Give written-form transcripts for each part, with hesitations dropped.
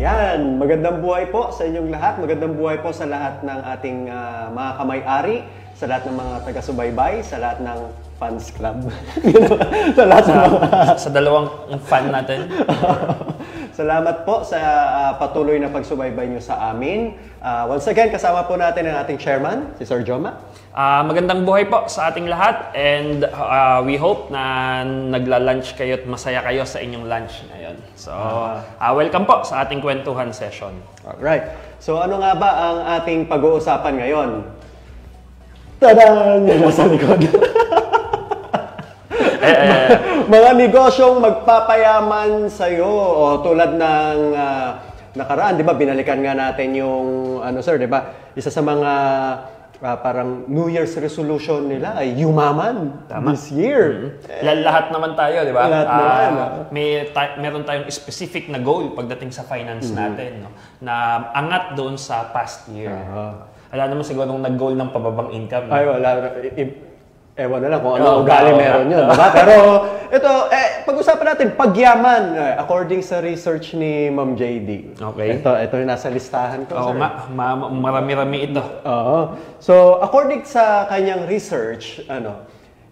Ayan, magandang buhay po sa inyong lahat. Magandang buhay po sa lahat ng ating mga kamay-ari, sa lahat ng mga taga-subaybay, sa lahat ng fans club. Sa lahat sa dalawang fan natin. Salamat po sa patuloy na pagsubaybay nyo sa amin. Once again, kasama po natin ang ating chairman, si Sir Joma. Magandang buhay po sa ating lahat and we hope na nagla-lunch kayo at masaya kayo sa inyong lunch ngayon. So, welcome po sa ating kwentuhan session. Alright. So, ano nga ba ang ating pag-uusapan ngayon? Tadaan! Yan nasa likod. Mga negosyong magpapayaman sa'yo o tulad ng nakaraan, di ba, binalikan nga natin yung, sir, di ba, isa sa mga parang New Year's resolution nila ay yumaman this year. Lahat naman tayo, di ba? Lahat naman. Meron tayong specific na goal pagdating sa finance natin, no? Na angat doon sa past year. Wala naman sigurong nag-goal ng pababang income. Ay, wala. Ewan na lang kung ano ugali meron yun, diba? Pero ito, pag-usapan natin, pagyaman. According sa research ni Ma'am JD. Okay. Ito yung nasa listahan ko, sir. Marami-rami ito. Oo. So, according sa kanyang research,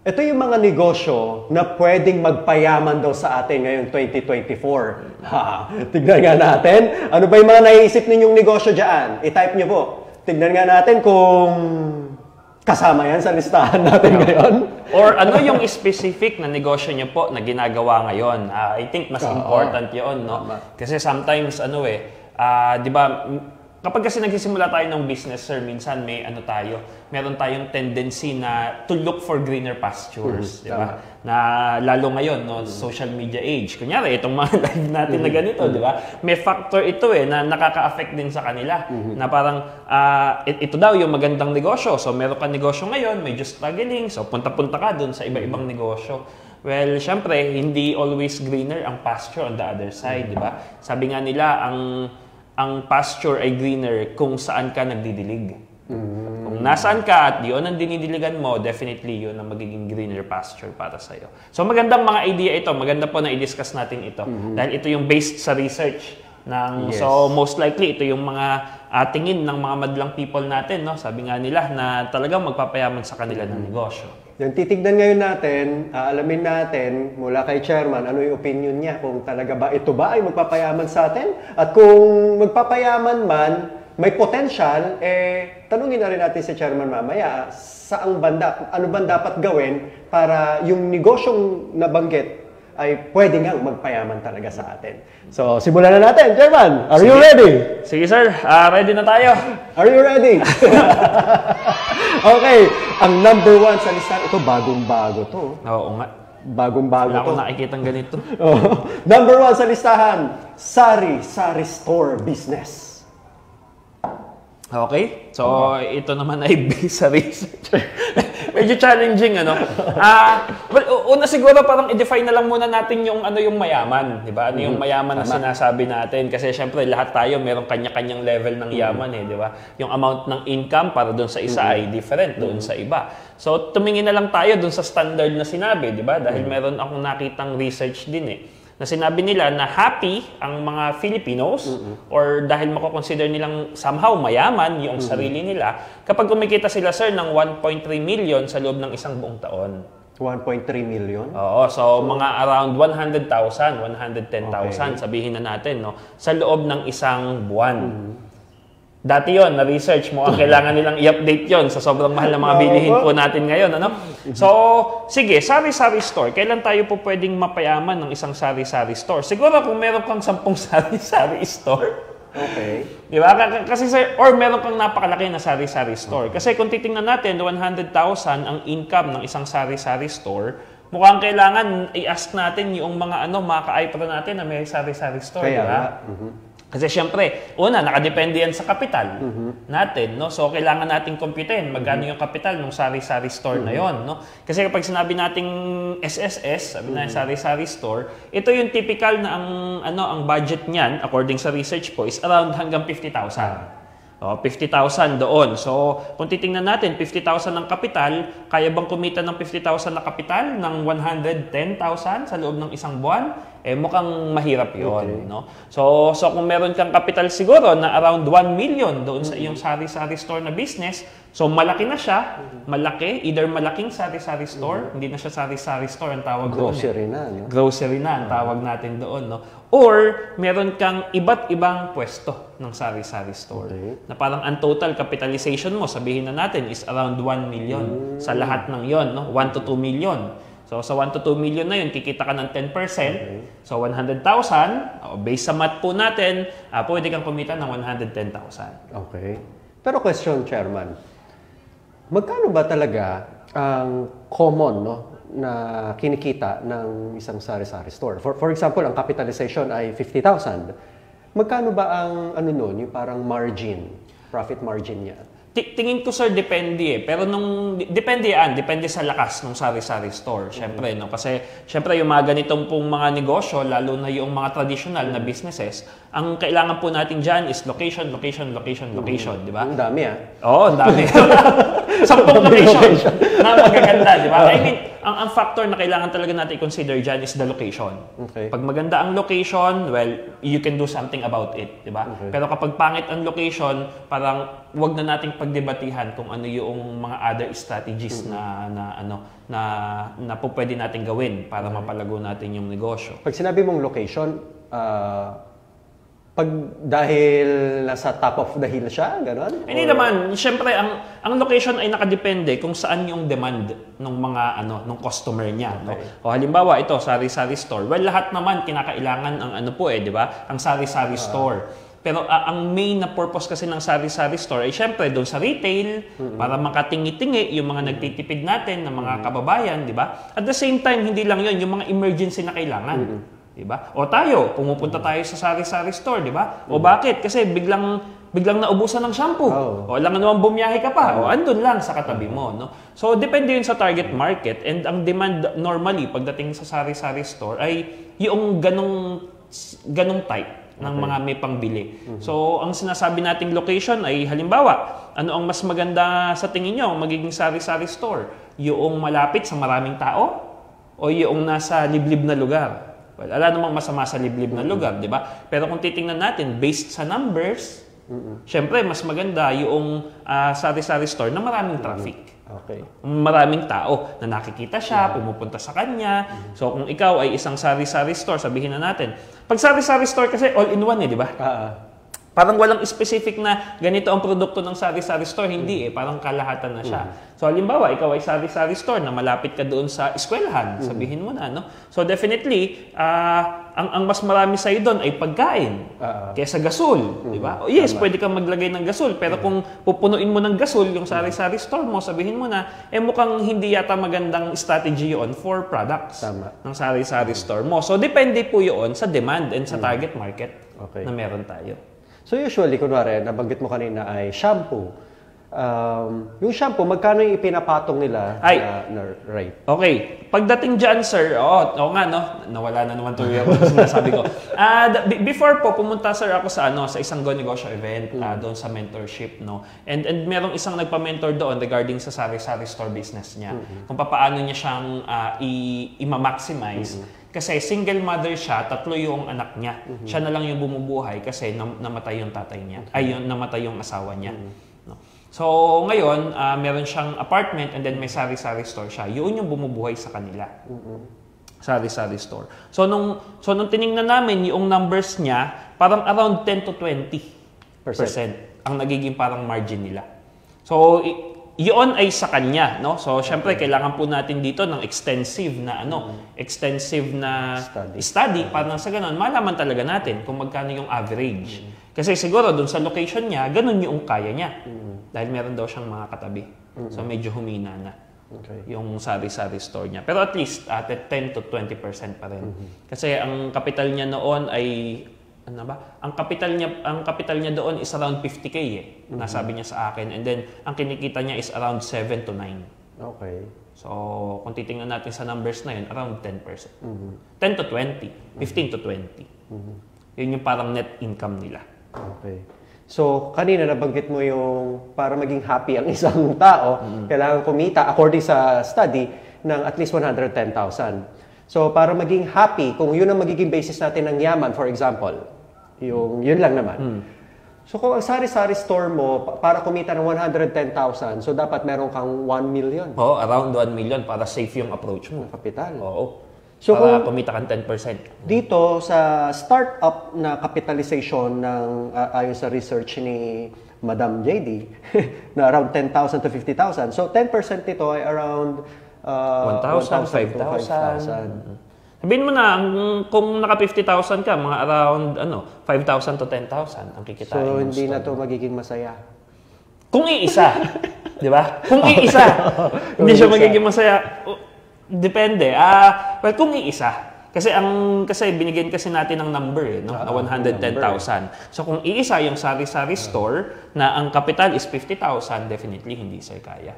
ito yung mga negosyo na pwedeng magpayaman daw sa atin ngayong 2024. Tignan nga natin. Ano ba yung mga naiisip ninyong negosyo dyan? I-type nyo po. Tignan nga natin kung kasama yan sa listahan natin ngayon. Or ano yung specific na negosyo niyo po na ginagawa ngayon? I think mas important yun, no? Kasi sometimes, di ba, kapag kasi nagsisimula tayo ng business, sir, minsan meron tayong tendency na to look for greener pastures, di ba? Na lalo ngayon, no, social media age. Kunyari, itong mga live natin na ganito, di ba? May factor ito na nakaka-affect din sa kanila. Na parang, ito daw yung magandang negosyo. So, meron ka negosyo ngayon, medyo struggling. So, punta-punta ka dun sa iba-ibang negosyo. Well, syempre, hindi always greener ang pasture on the other side, di ba? Sabi nga nila, ang pasture ay greener kung saan ka nagdidilig. Kung nasaan ka at yun ang dinidiligan mo, definitely yun ang magiging greener pasture para sa'yo. So magandang mga idea ito. Maganda po na i-discuss natin ito. Dahil ito yung based sa research. So most likely, ito yung mga tingin ng mga madlang people natin. No? Sabi nga nila na talagang magpapayaman sa kanila ng negosyo. Yung titignan ngayon natin, alamin natin mula kay chairman, ano yung opinion niya, kung talaga ba ito ba ay magpapayaman sa atin? At kung magpapayaman man, may potential, tanungin na rin natin si chairman mamaya, saang banda, ano ba dapat gawin para yung negosyong nabanggit ay pwede nga magpayaman talaga sa atin. So, simulan na natin. Chairman, are you ready? Sige, sir. Ready na tayo. Are you ready? Okay. Ang number 1 sa listahan, ito bagong-bago to. Oo nga. Bagong-bago to. Wala akong nakikitang ganito. Number 1 sa listahan, Sari Store Business. Okay. So, ito naman ay based sa research. Medyo challenging, Well, una siguro parang i-define na lang muna natin yung mayaman, di ba? Ano yung mayaman na sinasabi natin? Kasi syempre lahat tayo merong kanya-kanyang level ng yaman, di ba? Yung amount ng income para doon sa isa ay different doon sa iba. So, tumingin na lang tayo doon sa standard na sinabi, di ba? Dahil meron akong nakitang research din na sinabi nila na happy ang mga Filipinos or dahil mako-consider nilang somehow mayaman yung sarili nila kapag kumikita sila, sir, ng 1.3 million sa loob ng isang buong taon. 1.3 million? Oo, so mga around 100,000, 110,000 sabihin na natin, no, sa loob ng isang buwan. Dati yon na-research mo, ang kailangan nilang i-update yon sa sobrang mahal na mga bilihin po natin ngayon. So, sige, sari-sari store. Kailan tayo po pwedeng mapayaman ng isang sari-sari store? Siguro kung meron kang 10 sari-sari store. Okay. Di ba? Kasi sir, or meron kang napakalaki na sari-sari store. Kasi kung titingnan natin, 100,000 ang income ng isang sari-sari store, mukhang kailangan i-ask natin yung mga ka-aipro natin na may sari-sari store. Kaya, diba? Kasi syempre, una, nakadepende yan sa kapital natin, no? So, kailangan nating computein magkano yung kapital ng sari-sari store na yon, no? Kasi kapag sinabi nating SSS, sabi na sari-sari store, ito yung typical na ang budget niyan, according sa research po, is around hanggang 50,000. 50,000 doon. So, kung titingnan natin, 50,000 ng kapital, kaya bang kumita ng 50,000 na kapital ng 110,000 sa loob ng isang buwan? mukhang mahirap yun. No? So kung meron kang capital siguro na around 1 million doon sa iyong sari-sari store na business, so malaki na siya, either malaking sari-sari store, hindi na siya sari-sari store ang tawag grocery doon. Na, no? Grocery na ang tawag natin doon. No? Or meron kang iba't ibang pwesto ng sari-sari store. Na parang ang total capitalization mo, sabihin na natin, is around 1 million sa lahat ng yon, no? 1 to 2 million. So sa 1 to 2 million na yun, kikita ka ng 10%. So 100,000, based sa math po natin, pwede kang kumita ng 110,000. Okay. Pero question, Chairman, magkano ba talaga ang common, no, na kinikita ng isang sari-sari store? For example, ang capitalization ay 50,000. Magkano ba ang yung parang margin, profit margin niya? Tingin ko, sir, depende Pero depende sa lakas ng sari-sari store. Syempre, no? Kasi syempre yung mga ganitong pong mga negosyo, lalo na yung mga traditional na businesses, ang kailangan po natin dyan is location, di ba? Ang dami Oo, ang dami. 10 location na magaganda, di ba? I mean, ang factor na kailangan talaga natin i-consider dyan is the location. Okay. Pag maganda ang location, well, you can do something about it, di ba? Okay. Pero kapag pangit ang location, parang wag na nating pagdebatihan kung ano yung mga other strategies na po pwede natin gawin para mapalago natin yung negosyo. Pag sinabi mong location, pag dahil nasa top of the hill siya, gano'n? Hindi naman, syempre ang location ay nakadepende kung saan yung demand ng mga ng customer niya, okay. No? O halimbawa ito, sari-sari store. Well, lahat naman kinakailangan ang di ba? Ang sari-sari store. Pero ang main na purpose kasi ng sari-sari store ay syempre doon sa retail, para makatingi-tingi yung mga nagtitipid natin ng mga kababayan, di ba? At the same time, hindi lang yun, yung mga emergency na kailangan. Diba? O tayo, pumupunta tayo sa sari-sari store, di ba? O bakit? Kasi biglang naubusan ng shampoo. O alam naman bumiyahe ka pa. O andun lang sa katabi mo, no? So depende yun sa target market, and ang demand normally pagdating sa sari-sari store ay yung ganong type ng mga may pangbili. So ang sinasabi nating location ay halimbawa, ano ang mas maganda sa tingin nyo magiging sari-sari store? Yung malapit sa maraming tao o yung nasa liblib na lugar? Well, ala namang masama sa liblib na lugar, di ba? Pero kung titingnan natin, based sa numbers, syempre, mas maganda yung sari-sari store na maraming traffic. Okay. Maraming tao na nakikita siya, pumupunta sa kanya. So, kung ikaw ay isang sari-sari store, sabihin na natin, pag sari-sari store kasi all-in-one di ba? Parang walang specific na ganito ang produkto ng sari-sari store. Hindi parang kalahatan na siya. So, halimbawa, ikaw ay sari-sari store na malapit ka doon sa eskwelahan. Sabihin mo na, no? So, definitely, ang mas marami sa'yo doon ay pagkain kaysa gasol. Di ba? O, yes, pwede kang maglagay ng gasol. Pero kung pupunuin mo ng gasol yung sari-sari store mo, sabihin mo na, mukhang hindi yata magandang strategy yun for products ng sari-sari store mo. So, depende po yun sa demand and sa target market na meron tayo. So usually, kunwari, nabanggit mo kanina ay shampoo. Yung shampoo, magkano yung ipinapatong nila na rate? Okay. Pagdating dyan, sir, oo nga, no? Nawala na naman tuloy ako sinasabi ko. Before po, pumunta, sir, ako sa isang Go Negosyo event, doon sa mentorship, no? And merong isang nagpa-mentor doon regarding sa sari-sari store business niya. Kung paano niya siyang i-maximize. Kasi single mother siya, 3 yung anak niya. Siya na lang yung bumubuhay kasi namatay yung tatay niya. Namatay yung asawa niya. No? So, ngayon, meron siyang apartment and then may sari-sari store siya. Yun yung bumubuhay sa kanila. Sari-sari store. So, nung tiningnan namin yung numbers niya, parang around 10 to 20% ang nagiging parang margin nila. So, yun ay sa kanya, no? So, syempre, kailangan po natin dito ng extensive na study para sa ganun, malaman talaga natin kung magkano yung average. Kasi siguro, dun sa location niya, ganun yung kaya niya. Dahil meron daw siyang mga katabi. So, medyo humina na yung sari-sari store niya. Pero at least, 10 to 20% pa rin. Kasi ang capital niya noon ay Ang capital niya doon is around 50K Nasabi niya sa akin. And then ang kinikita niya is around 7 to 9. Okay. So, kung titingnan natin sa numbers na yun, around 10%. 10 to 20, 15 to 20. Yun yung parang net income nila. Okay. So, kanina nabanggit mo yung para maging happy ang isang tao, kailangan kumita according sa study ng at least 110,000. So, para maging happy, kung yun ang magiging basis natin ng yaman, for example, yun lang naman. So, kung ang sari-sari store mo, para kumita ng 110,000, so dapat meron kang 1 million. Oo, around 1 million para safe yung approach mo. Kapital. Oo. So, para kumita kang 10%. Dito, sa startup na capitalization ng, ayon sa research ni Madam JD, na around 10,000 to 50,000. So, 10% nito ay around 1,000, 5,000. Sabihin mo na, kung naka 50,000 ka, mga around 5,000 to 10,000 ang kikitain So, mo. hindi na to magiging masaya. Kung iisa, di ba? Kung iisa, hindi siya magiging masaya. Depende. Well, kung iisa. Kasi binigyan kasi natin ng number, na 110,000. So, kung iisa yung sari-sari store na ang capital is 50,000, definitely hindi sir kaya.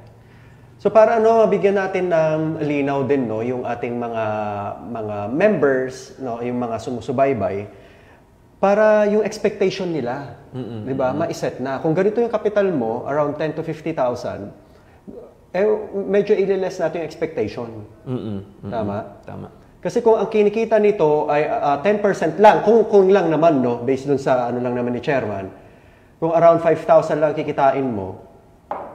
So para mabigyan natin ng linaw din yung ating mga members, yung mga sumusubaybay, para yung expectation nila, 'di ba? Ma-set na. Kung ganito yung capital mo, around 10 to 50,000, medyo i-less natin yung expectation. Tama? Tama. Kasi kung ang kinikita nito ay 10% lang, kung lang naman based dun sa lang naman ni Chairman, kung around 5,000 lang kikitain mo,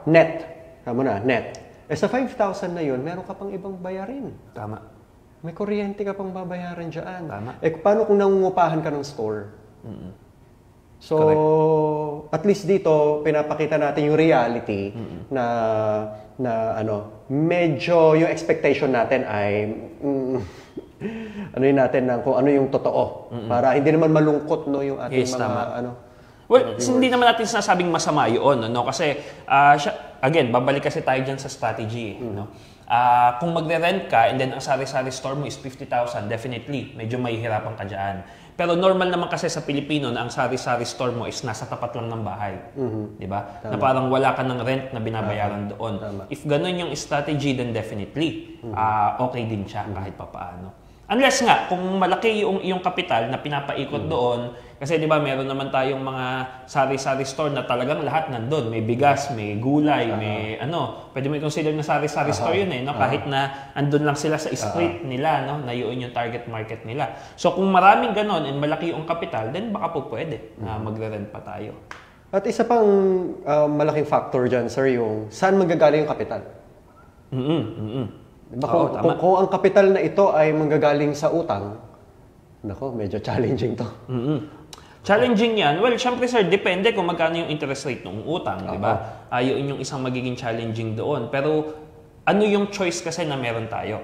net, tama na, net. Sa 5,000 na yun, meron ka pang ibang bayarin. Tama. May kuryente ka pang babayaran dyan. Tama. Paano kung nangungupahan ka ng store? So, correct. At least dito, pinapakita natin yung reality na medyo yung expectation natin ay kung ano yung totoo. Para hindi naman malungkot yung ating Well, hindi naman natin sinasabing masama yun, kasi again, babalik kasi tayo dyan sa strategy. Kung magre-rent ka and then ang sari-sari store mo is 50,000, definitely, medyo mahihirapan ka dyan. Pero normal naman kasi sa Pilipino na ang sari-sari store mo is nasa tapat lang ng bahay. Di ba? Na parang wala ka ng rent na binabayaran doon. If ganun yung strategy, then definitely, okay din siya kahit papaano. Unless nga, kung malaki yung iyong kapital na pinapaikot doon, kasi di ba meron naman tayong mga sari-sari store na talagang lahat nandun. May bigas, may gulay, may pwede mo i-consider na sari-sari store yun kahit na andun lang sila sa street nila, na yun yung target market nila. So kung maraming ganon and malaki yung kapital, then baka po pwede na magre-rent pa tayo. At isa pang malaking factor dyan, sir, yung saan manggagaling yung kapital? Diba, kung ang kapital na ito ay manggagaling sa utang, medyo challenging to. Challenging yan? Well, syempre sir, depende kung magkano yung interest rate ng utang, di ba? Yun yung isang magiging challenging doon. Pero ano yung choice kasi na meron tayo?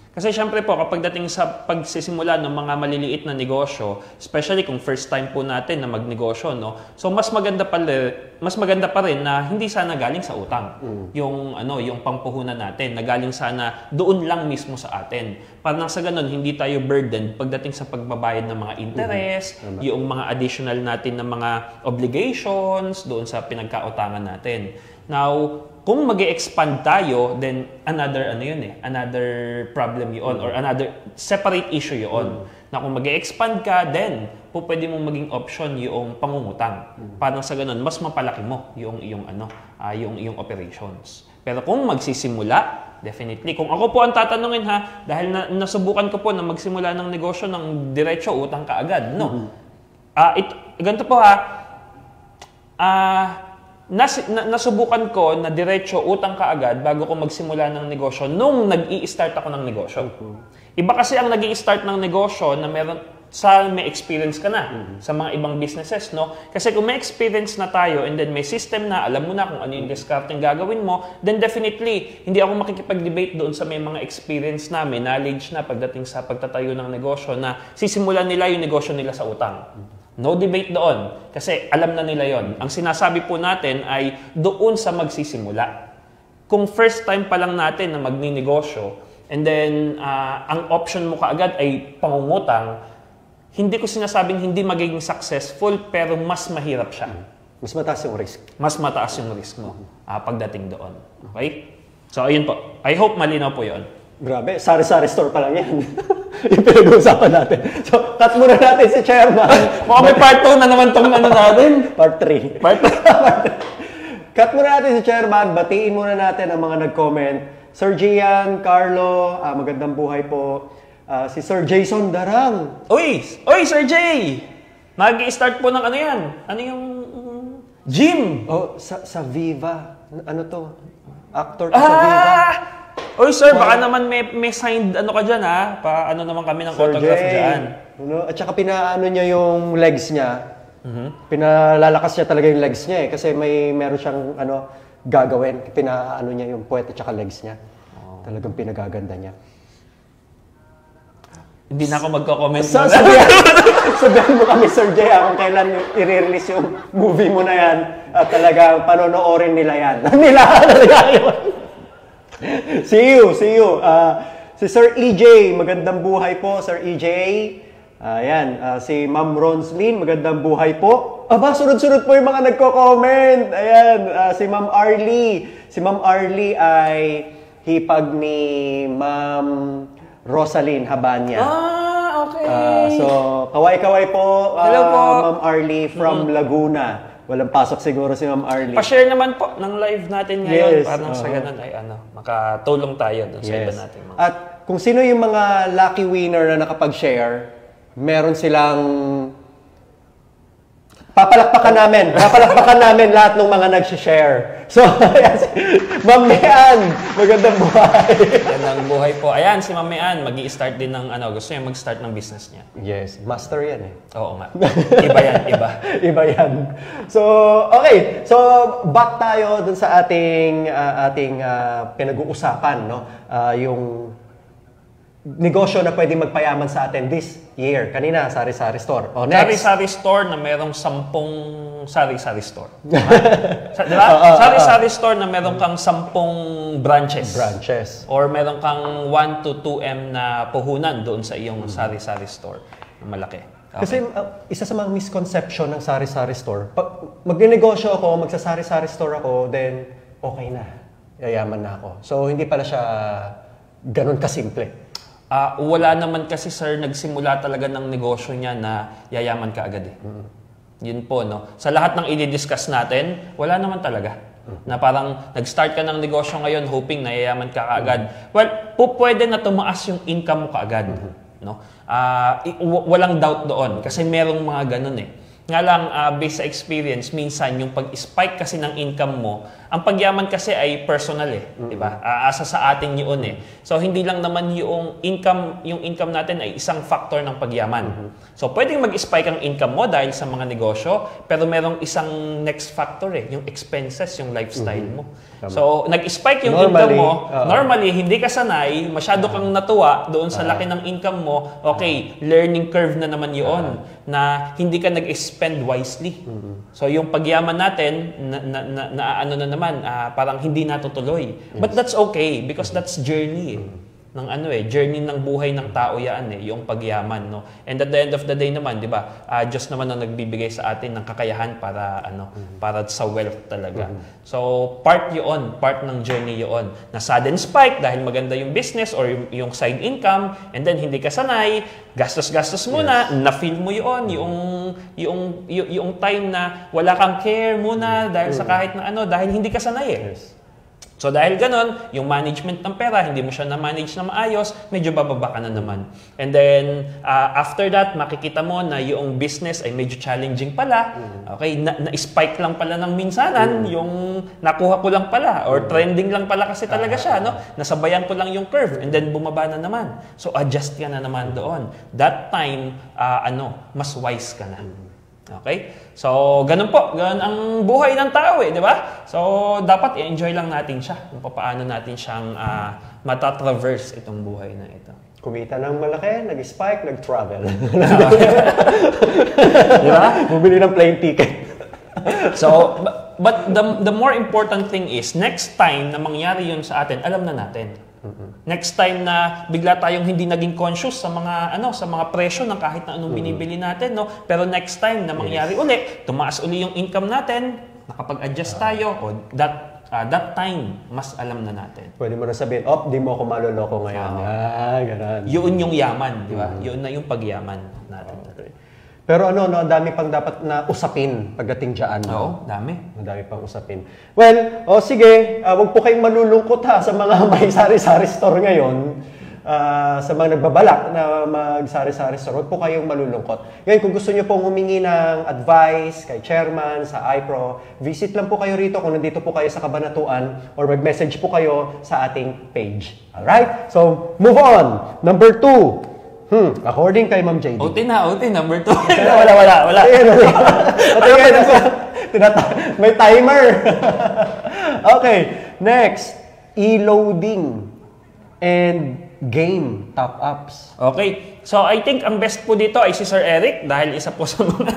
Kasi syempre po, kapag dating sa pagsisimula ng mga maliliit na negosyo, especially kung first time po natin na magnegosyo, so mas maganda pa rin na hindi sana galing sa utang. Yung pampuhunan natin, na galing sana doon lang mismo sa atin. Para nang sa ganun, hindi tayo burdened pagdating sa pagbabayad ng mga interest, yung mga additional natin na mga obligations doon sa pinagkautangan natin. Now, kung mag-expand tayo, then another problem yun or another separate issue yun. Na kung mag-expand ka, then pwede mong maging option yung pangungutang. Para sa ganun, mas mapalaki mo yung operations. Pero kung magsisimula, definitely. Kung ako po ang tatanungin dahil nasubukan ko po na magsimula ng negosyo ng diretso, utang ka agad. Ganito po nasubukan ko na diretso utang ka agad bago ko magsimula ng negosyo nung nag-i-start ako ng negosyo. Iba kasi ang nag-i-start ng negosyo na may experience ka na sa mga ibang businesses, Kasi kung may experience na tayo and then may system na, alam mo na kung ano yung discarding gagawin mo, then definitely, hindi ako makikipag-debate doon sa may mga experience na, may knowledge na pagdating sa pagtatayo ng negosyo na sisimulan nila yung negosyo nila sa utang. No debate doon. Kasi alam na nila yon. Ang sinasabi po natin ay doon sa magsisimula. Kung first time pa lang natin na magninegosyo, and then ang option mo kaagad ay pangungutang, hindi ko sinasabing hindi magiging successful, pero mas mahirap siya. Mas mataas yung risk. Mas mataas yung risk mo pagdating doon. Okay? So, ayun po. I hope malinaw po yon. Grabe, sari-sari store pa lang yan. Yung pinag-uusapan natin. So, cut muna natin si Chairman. Baka may part 2 na naman itong natin. Part 3. Cut muna natin si Chairman. Batiin muna natin ang mga nag-comment. Sir Gian, Carlo, magandang buhay po. si Sir Jason Darang. Uy, Sir Jay! Mag-i-start po ng ano yan? Ano yung gym? Oh, sa Viva. Ano to? Actor ka sa Viva. Uy, sir, baka naman may signed ano ka dyan, ha? Ano naman kami ng Sir autograph Jay. dyan. At saka pinaano niya yung legs niya. Pinalalakas niya talaga yung legs niya eh. Kasi meron siyang gagawin. Pinaano niya yung puwet at saka legs niya. Talagang pinagaganda niya. Hindi na ako magko-comment mo. Sabihan mo kami, Sir Jay, kung kailan i-release yung movie mo na yan. At talagang panonoorin nila yan. See you. Si Sir EJ, magandang buhay po, Sir EJ. Ayan, si Ma'am Ronslyn, magandang buhay po. Sunod-sunod po yung mga nagko-comment. Ayan, si Ma'am Arlie. Si Ma'am Arlie ay hipag ni Ma'am Rosaline Habanya. Okay. So, kaway-kaway po, Hello po. Ma'am Arlie from Laguna. Walang pasok siguro si Ma'am Arlie. Pa-share naman po ng live natin ngayon. Yes, Para sa ganun ay makatulong tayo dun sa iba natin. At kung sino yung mga lucky winner na nakapag-share, meron silang papalakpakan namin lahat ng mga nag-share. So, Ma'am Mean, magandang buhay. Magandang buhay po. Ayan, si Ma'am Mean, mag-i-start din ng gusto niya mag-start ng business niya. Yes, master yan eh. Oo nga. Iba yan, iba. Iba yan. So, okay. So, back tayo dun sa ating pinag-uusapan, no? Yung negosyo na pwedeng magpayaman sa atin this year. Kanina, sari-sari store. Oh, next. Sari-sari store na merong 10 sari-sari store. Diba? Sari-sari store na meron kang 10 branches. Or meron kang 1 to 2M na puhunan doon sa iyong sari-sari store. Malaki. Okay. Kasi isa sa mga misconception ng sari-sari store, pag magnenegosyo ako, magsasari-sari store ako, then okay na. Yayaman na ako. So, hindi pala siya ganun kasimple. Wala naman kasi, sir, nagsimula talaga ng negosyo niya na yayaman ka agad eh. Yun po, no? Sa lahat ng i-discuss natin, wala naman talaga. Na parang nag-start ka ng negosyo ngayon hoping na yayaman ka kaagad. Well, pwede na tumaas yung income mo kaagad. No? Walang doubt doon kasi merong mga ganun eh. Nga lang, based sa experience, minsan yung pag-spike kasi ng income mo, ang pagyaman kasi ay personal eh, di ba? Asa sa atin yun eh. So hindi lang naman yung income natin ay isang factor ng pagyaman. So pwedeng mag-spike ang income mo dahil sa mga negosyo, pero merong isang next factor eh, yung expenses, yung lifestyle mo. Tama. So nag-spike yung income mo, normally hindi ka sanay, masyado kang natuwa doon sa laki ng income mo, okay, learning curve na naman yun, na hindi ka nag-spend wisely. So yung pagyaman natin, parang hindi natutuloy. But that's okay because that's journey journey ng buhay ng tao yan yung pagyaman, no. And at the end of the day naman, 'di ba? Diyos naman ang nagbibigay sa atin ng kakayahan para para sa wealth talaga. So part ng journey 'yon. Na sudden spike dahil maganda yung business or yung side income and then hindi ka sanay, gastos muna, na-feel mo 'yon, yung time na wala kang care muna dahil sa kahit na dahil hindi ka sanay eh. So dahil ganon, yung management ng pera, hindi mo siya na-manage na maayos, medyo bababa ka na naman. And then, after that, makikita mo na yung business ay medyo challenging pala. Okay, na-spike lang pala ng minsanan, yung nakuha ko lang pala, or trending lang pala kasi talaga siya, no? Nasabayan ko lang yung curve, and then bumaba na naman. So adjust ka na naman doon. That time, mas wise ka na. Okay? So, ganun po. Ganun ang buhay ng tao di ba? So, dapat i-enjoy lang natin siya kung paano natin siyang matatraverse itong buhay na ito. Kumita ng malaki, nag-spike, nag-travel. Di ba? Bumili ng plane ticket. So, but the more important thing is, next time na mangyari yun sa atin, alam na natin. Next time na bigla tayong hindi naging conscious sa mga sa mga presyo ng kahit na anong binibili natin, no? Pero next time na mangyari uli, tumaas uli yung income natin, nakapag-adjust tayo, o that time mas alam na natin. Pwede mo na sabihin, di mo ako maloloko ngayon. Ganun. Yun yung yaman, di ba? Yun na yung pagyaman natin. Okay. Pero ang dami pang dapat na usapin pagdating dyan. Oo, dami. Ang dami pang usapin. Well, sige, wag po kayong malulungkot sa mga may sari-sari store ngayon. sa mga nagbabalak na mag-sari-sari store, huwag po kayong malulungkot. Ngayon, kung gusto nyo pong humingi ng advice kay chairman sa iPro, visit lang po kayo rito kung nandito po kayo sa Kabanatuan or mag-message po kayo sa ating page. Alright? So, move on. Number 2. According kay Ma'am JD. OT number 2. wala. May timer. Okay, next. E-loading and game top-ups. Okay. So, I think ang best po dito ay si Sir Eric dahil isa po sa mga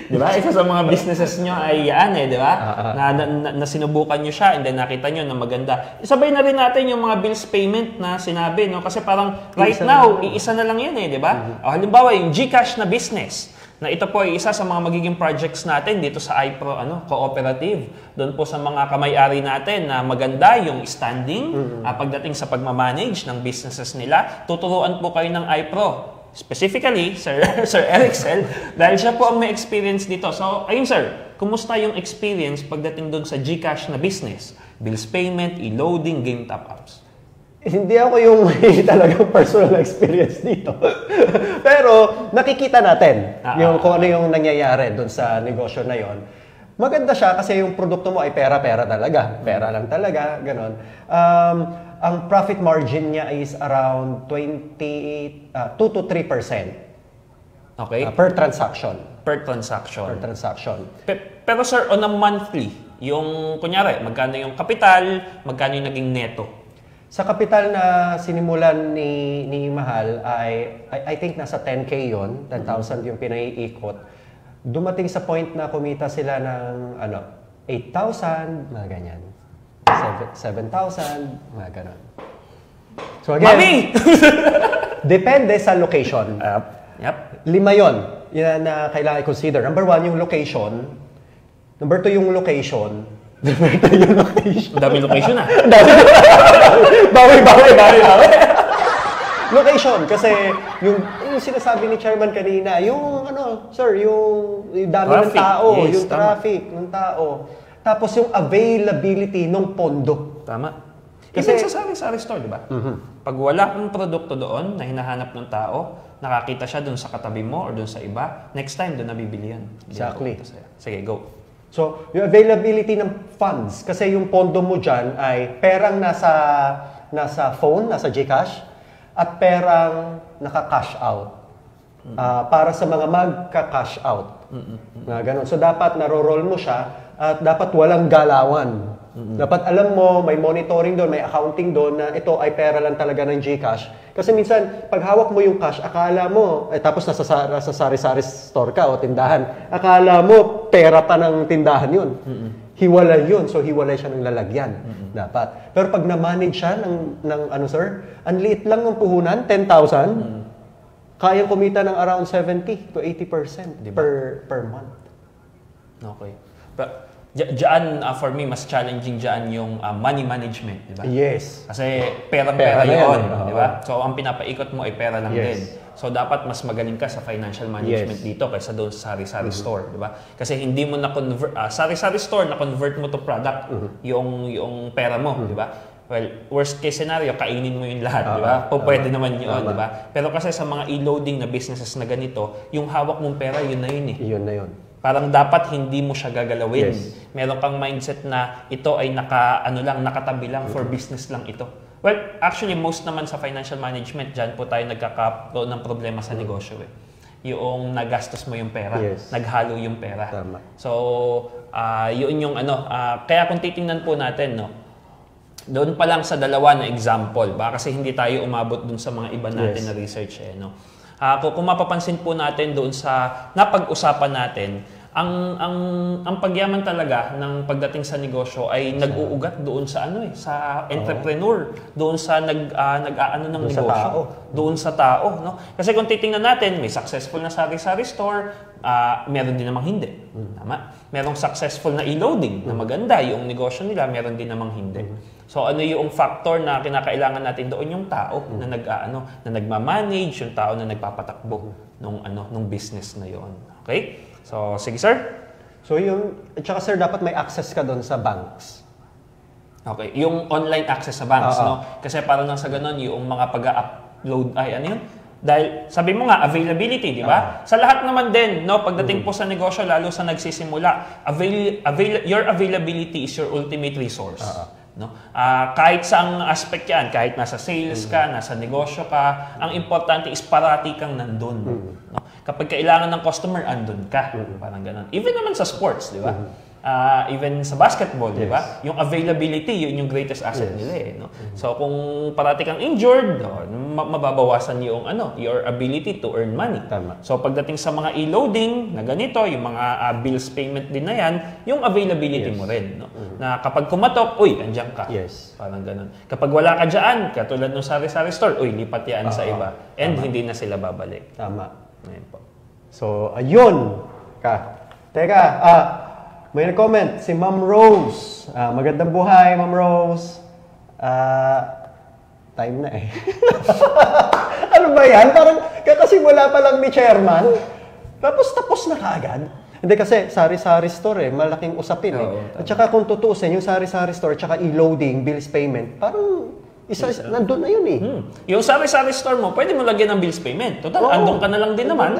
di ba? Isa sa mga businesses nyo ay yan di ba? Na sinubukan nyo siya and then nakita nyo na maganda. Isabay na rin natin yung mga bills payment na sinabi, no? Kasi parang right now, iisa na lang yan di ba? O, halimbawa, yung GCash na business, na ito po ay isa sa mga magiging projects natin dito sa iPro Cooperative. Doon po sa mga kamay-ari natin na maganda yung standing pagdating sa pagmamanage ng businesses nila. Tuturuan po kayo ng iPro. Specifically, Sir Ericel, dahil siya po ang may experience dito. So, ayun sir, kumusta yung experience pagdating doon sa GCash na business? Bills payment, e-loading, game top-ups. Hindi ako yung may talagang personal experience dito. Pero nakikita natin yung kung ano yung nangyayari doon sa negosyo na yon. Maganda siya kasi yung produkto mo ay pera-pera talaga. Pera lang talaga, ganon. Ang profit margin niya is around 2 to 3%. Okay. Per transaction. Per transaction. Per transaction. Pero sir, on a monthly, yung kunyari, magkano yung kapital, magkano yung naging neto? Sa kapital na sinimulan ni Mahal ay I think nasa 10K yon, 10,000 yung pinaiikot. Dumating sa point na kumita sila ng 8,000, mga ganyan. 7,000, mga ganon. So again, Mami! Depende sa location. Yep. 5 yon. Yan na kailangan i-consider. Number 1, yung location. Number 2, yung location. Dami location na. Bawi. Location, kasi yung sinasabi ni Chairman kanina, yung yung dami ng tao, yes, yung traffic ng tao. Tapos yung availability ng pondo. Tama. Kasi sa sari-sari store, di ba? Pag wala kang produkto doon na hinahanap ng tao, nakakita siya doon sa katabi mo or doon sa iba, next time doon nabibili yan. Exactly. Sige, go. So, yung availability ng funds, kasi yung pondo mo dyan ay perang nasa phone, nasa GCash, at perang naka-cash out. Para sa mga magka-cash out. Na ganun. So, dapat naro-roll mo siya at dapat walang galawan. Dapat alam mo, may monitoring doon, may accounting doon na ito ay pera lang talaga ng GCash. Kasi minsan, pag hawak mo yung cash, akala mo, tapos nasa sari-sari store ka o tindahan, akala mo, pera pa ng tindahan yun. Hiwalay yun. So, hiwalay siya ng lalagyan. Dapat. Pero pag na-manage siya ng sir, ang liit lang ng puhunan, 10,000, kayang kumita ng around 70 to 80% diba? per month. Okay. But, diyan, for me, mas challenging diyan yung money management, di ba? Yes. Kasi perang-pera yun, di ba? Oh. So, ang pinapaikot mo ay pera lang din. So, dapat mas magaling ka sa financial management dito kaysa doon sa sari-sari store, di ba? Kasi hindi mo na-convert, sari-sari store, na-convert mo to product, yung pera mo, di ba? Well, worst case scenario, kainin mo yung lahat, di ba? Pwede naman yun, di ba? Pero kasi sa mga e-loading na businesses na ganito, yung hawak mong pera, yun na yun eh. Yun na yun. Parang dapat hindi mo siya gagalawin. Yes. Meron kang mindset na ito ay nakatabi lang, for business lang ito. Well, actually, most naman sa financial management, dyan po tayo nagkakaroon ng problema sa negosyo eh. Yung nagastos mo yung pera, naghalo yung pera. Tama. So, yun yung kaya kung titingnan po natin, no, doon pa lang sa dalawa na example, ba? Kasi hindi tayo umabot dun sa mga iba natin na research eh, no. Kung mapapansin po natin doon sa napag-usapan natin, ang pagyaman talaga ng pagdating sa negosyo ay nag-uugat doon sa sa entrepreneur, doon sa nag-aano ng negosyo, doon sa tao, no? Kasi kung titingnan natin, may successful na sari-sari store, meron din namang hindi. Tama? Merong successful na e-loading na maganda yung negosyo nila, meron din namang hindi. So ano yung factor na kinakailangan natin doon? Yung tao na na nagma-manage, yung tao na nagpapatakbo nung business na yon. Okay? So sige sir. So yung tsaka sir, dapat may access ka doon sa banks. Okay, yung online access sa banks, no? Kasi para nang sa ganun, yung mga pag-upload, ay ano yun? Dahil sabi mo nga, availability, di ba? Sa lahat naman din, no? Pagdating po sa negosyo, lalo sa nagsisimula, your availability is your ultimate resource. No? Kahit saang aspect yan, kahit nasa sales ka, nasa negosyo ka, ang importante is parati kang nandun. No? Kapag kailangan ng customer, andun ka. Parang ganun. Even naman sa sports, di ba? Even sa basketball, di ba? Yung availability, yun yung greatest asset nila eh. No? So kung parati kang injured, mababawasan yung your ability to earn money. Tama. So pagdating sa mga e-loading na ganito, yung mga bills payment din na yan, yung availability mo rin. No? Na kapag kumatok, uy, andyan ka. Parang ganun. Kapag wala ka dyan, katulad ng sari-sari store, uy, lipat yan sa iba. And hindi na sila babalik. Tama. Ngayon po. So, ayun. Teka, may nag-comment, si Ma'am Rose. Magandang buhay, Ma'am Rose. Time na eh. Ano ba yan? Parang kakasimula pa lang ni Chairman. Tapos na kaagad. Hindi kasi sari-sari store eh, malaking usapin eh. At saka kung tutuusin, yung sari-sari store, tsaka e-loading, bills payment, parang nandun na yun eh. Yung sari-sari store mo, pwede mo lagyan ng bills payment. Total, andun ka na lang din naman.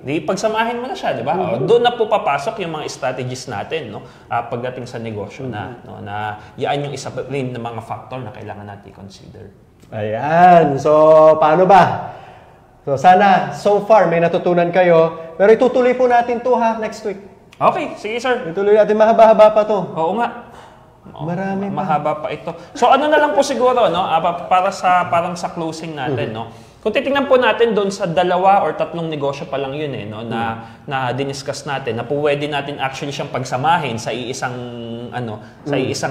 Di pagsamahin mo na siya, di ba? Doon na po papasok yung mga strategies natin, no? Pagdating sa negosyo na yan yung isa rin ng mga factor na kailangan natin i-consider. Ayan. So, paano ba? So, sana, so far, may natutunan kayo. Pero itutuloy po natin to next week. Okay, sige sir. Ituloy natin, mahaba-haba pa to. Oo nga. Marami pa. Mahaba pa ito. So ano na lang po siguro, no? Parang sa closing natin, no? Kung titingnan po natin doon sa 2 or 3 negosyo pa lang yun eh, no? Na diniscuss natin, na pwede natin actually siyang pagsamahin sa iisang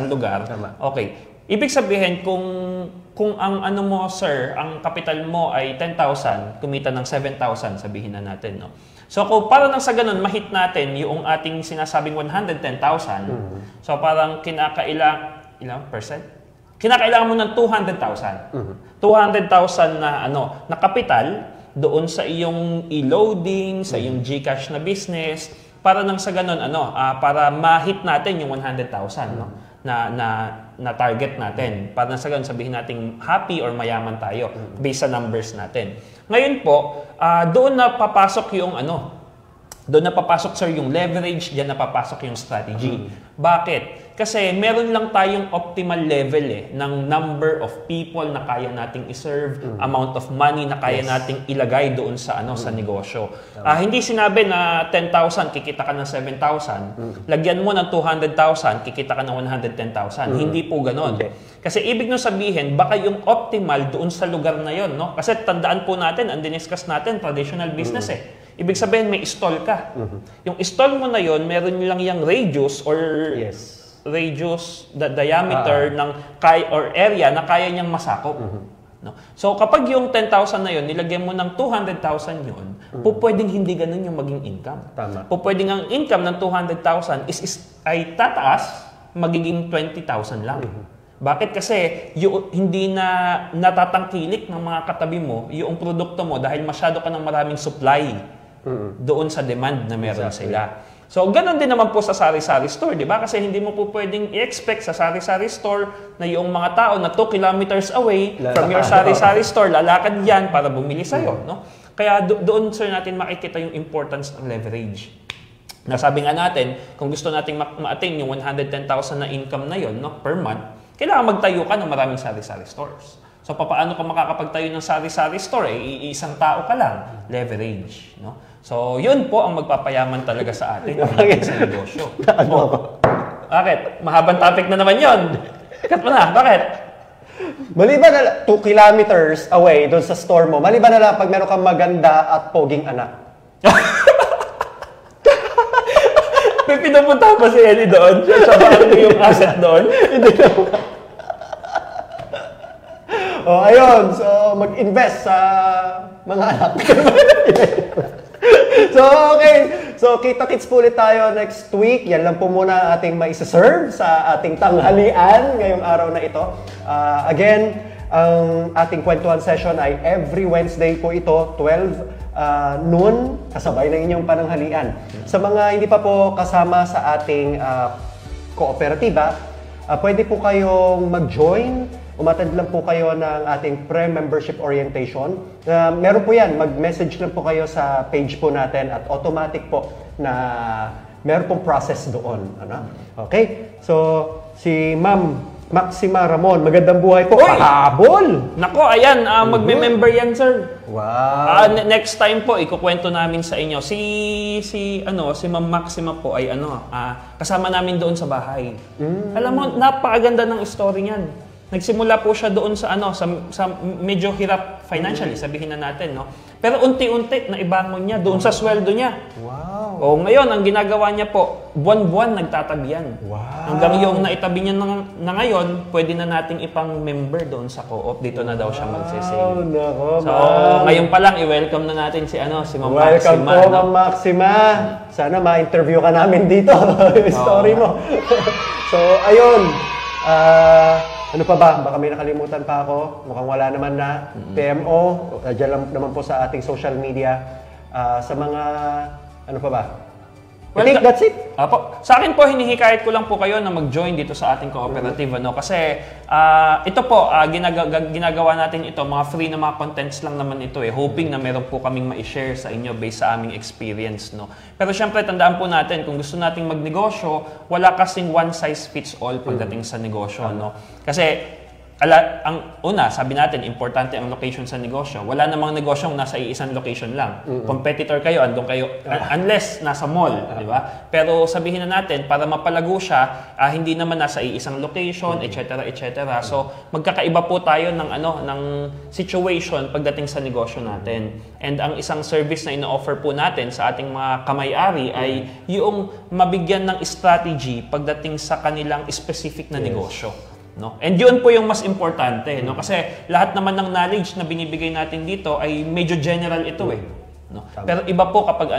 lugar. Okay. Ibig sabihin, kung ang mo, sir, ang kapital mo ay 10,000, kumita ng 7,000, sabihin na natin, no? So, kung para nang sa ganun, mahit natin yung ating sinasabing 110,000, so parang ilang percent? Kinakailangan mo ng 200,000. 200,000 na kapital doon sa iyong e-loading, sa iyong GCash na business, para nang sa ganun, para mahit natin yung 100,000, no? Na target natin. Para sa ganun, sabihin natin happy or mayaman tayo based sa numbers natin. Ngayon po, doon na papasok yung doon na papasok sir yung leverage, diyan na papasok yung strategy. Bakit? Kasi meron lang tayong optimal level ng number of people na kaya nating i-serve, amount of money na kaya nating ilagay doon sa sa negosyo. Hindi sinabi na 10,000 kikita ka ng 7,000, lagyan mo ng 200,000 kikita ka ng 110,000. Hindi po ganoon. Kasi ibig nung sabihin, baka yung optimal doon sa lugar na yon, no? Kasi tandaan po natin, ang diniscuss natin, traditional business Ibig sabihin, may stall ka. Yung stall mo na yon, meron lang yung radius or radius, the diameter ng or area na kaya niyang masakop. No? So kapag yung 10,000 na yon, nilagyan mo ng 200,000 yun, pwedeng hindi ganun yung maging income. Pwedeng ang income ng 200,000 ay tataas, magiging 20,000 lang. Bakit? Kasi hindi na natatangkilik ng mga katabi mo yung produkto mo dahil masyado ka ng maraming supply doon sa demand na meron sila. So, ganun din naman po sa sari-sari store, di ba? Kasi hindi mo po pwedeng i-expect sa sari-sari store na yung mga tao na 2 kilometers away from your sari-sari store, lalakad yan para bumili sa'yo, no? Kaya doon, sir, natin makikita yung importance ng leverage. Nasabi nga natin, kung gusto nating ma-attain yung 110,000 na income na yon, no, per month, kailangan magtayo ka ng maraming sari-sari stores. So, paano ka makakapagtayo ng sari-sari store? Isang tao ka lang. Leverage. No? So, yun po ang magpapayaman talaga sa atin sa negosyo. Bakit? Mahabang topic na naman yun. Cut mo na. Bakit? Maliban na 2 kilometers away doon sa store mo, maliban na lang pag meron kang maganda at poging anak. May pinupunta pa si Ellie doon? Sabahan mo yung asset doon? Hindi naman. Ayun. So, mag-invest sa mga anak. So, okay. So, kita-kits po ulit tayo next week. Yan lang po muna ating maisaserve sa ating tanghalian ngayong araw na ito. Again, ang ating kwentuhan session ay every Wednesday po ito, 12 noon, kasabay ng inyong pananghalian. Sa mga hindi pa po kasama sa ating kooperatiba, pwede po kayong mag-join. Umattend lang po kayo ng ating pre-membership orientation. Meron po yan, mag-message lang po kayo sa page po natin at automatic po na meron pong process doon. Ano? Okay? So, si Ma'am Maxima Ramon, magandang buhay po. Pahabol! Nako, ayan, magme-member yan, sir. Wow! Next time po, ikukwento namin sa inyo. Si Ma'am Maxima po ay kasama namin doon sa bahay. Alam mo, napakaganda ng story niyan. Nagsimula po siya doon sa sa medyo hirap financially, sabihin na natin, no? Pero unti-unti naibangon niya doon sa sweldo niya. Wow. O ngayon ang ginagawa niya po, buwan-buwan nagtatabihan. Wow. Hanggang yung naitabi niya na ngayon, pwede na nating ipang-member doon sa co-op. Dito na daw siya magsisave. Nako, So, ngayon pa lang i-welcome na natin si Ma'am Welcome Maxima. po, Ma'am Maxima. Sana ma-interview ka namin dito. Story mo. So, ayun. Ano pa ba? Baka may nakalimutan pa ako. Mukhang wala naman na. PMO, dyan lang naman po sa ating social media. Sa mga, ano pa ba? I think that's it. Apo. Sa akin po, hinihikayat ko lang po kayo na mag-join dito sa ating cooperative. Kasi ito po, ginagawa natin ito, mga free na mga contents lang naman ito. Hoping na meron po kaming ma-share sa inyo based sa aming experience. No? Pero syempre, tandaan po natin, kung gusto nating magnegosyo, wala kasing one size fits all pagdating sa negosyo. No? Kasi ang una, sabi natin, importante ang location sa negosyo. Wala namang negosyong nasa isang location lang. Competitor kayo, andun kayo, unless nasa mall, di ba? Pero sabihin na natin, para mapalago siya, hindi naman nasa isang location, etc., etc. So, magkakaiba po tayo ng situation pagdating sa negosyo natin. And ang isang service na ino-offer po natin sa ating mga kamay-ari ay yung mabigyan ng strategy pagdating sa kanilang specific na negosyo. No? And yun po yung mas importante, no? Kasi lahat naman ng knowledge na binibigay natin dito ay medyo general ito no? Pero iba po kapag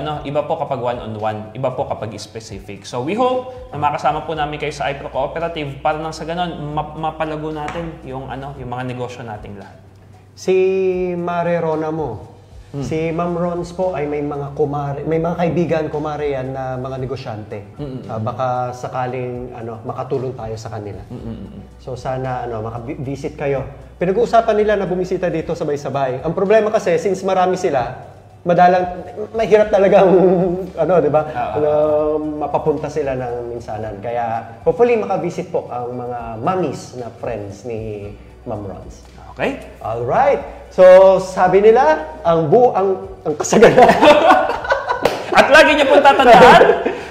one-on-one, iba po kapag specific. So we hope na makasama po namin kayo sa iPro Cooperative para nang sa ganon mapalago natin yung mga negosyo nating lahat. Si Mare Rona mo, si Ma'am Rons po ay may mga kaibigan kumare yan na mga negosyante. Baka sakaling makatulong tayo sa kanila. So sana maka-visit kayo. Pinag-uusapan nila na bumisita dito sabay-sabay. Ang problema kasi since marami sila, mahirap talagang di ba? Mapapunta sila ng minsanan. Kaya hopefully maka-visit po ang mga mommies na friends ni Ma'am Rons. Okay? All right. So, sabi nila, ang kasaganan. At lagi niyo pong tatandaan,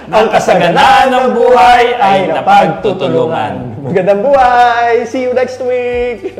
ang kasaganaan ng buhay ay napagtutulungan. Magandang buhay! See you next week!